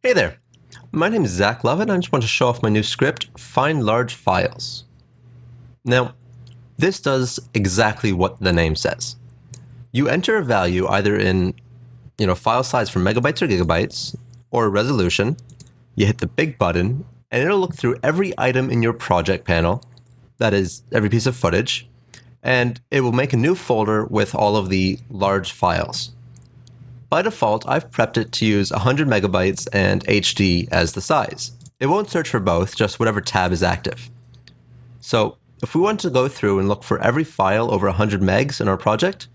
Hey there, my name is Zach Lovett. I just want to show off my new script, Find Large Files. Now, this does exactly what the name says. You enter a value either in, file size for megabytes or gigabytes, or resolution. You hit the big button, and it'll look through every item in your project panel, that is, every piece of footage, and it will make a new folder with all of the large files. By default, I've prepped it to use 100 megabytes and HD as the size. It won't search for both, just whatever tab is active. So if we want to go through and look for every file over 100 megs in our project,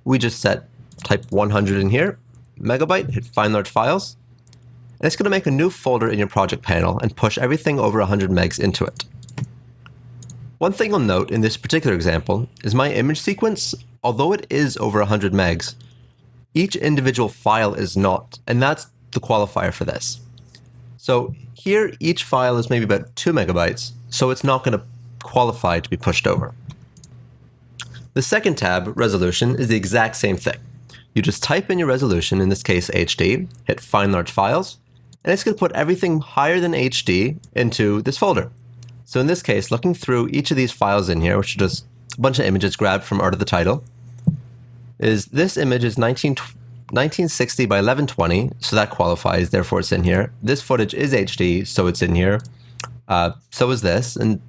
we just type 100 in here, megabyte, hit Find Large Files, and it's going to make a new folder in your project panel and push everything over 100 megs into it. One thing I'll note in this particular example is my image sequence, although it is over 100 megs, each individual file is not, and that's the qualifier for this. So here, each file is maybe about 2 megabytes, so it's not going to qualify to be pushed over. The second tab, resolution, is the exact same thing. You just type in your resolution, in this case HD, hit Find Large Files, and it's going to put everything higher than HD into this folder. So in this case, looking through each of these files in here, which are just a bunch of images grabbed from Art of the Title, is this image is 1960 by 1120, so that qualifies, therefore it's in here. This footage is HD, so it's in here. So is this, and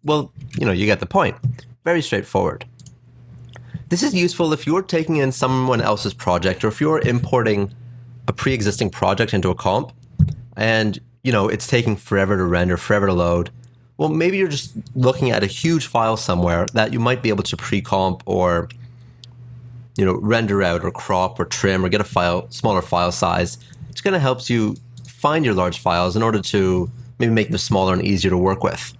well, you get the point. Very straightforward. This is useful if you're taking in someone else's project, or if you're importing a pre-existing project into a comp, and it's taking forever to render, forever to load. Well, maybe you're just looking at a huge file somewhere that you might be able to pre-comp or render out or crop or trim or get a smaller file size. It's going to help you find your large files in order to maybe make them smaller and easier to work with.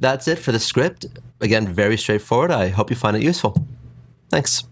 That's it for the script. Again, very straightforward. I hope you find it useful. Thanks.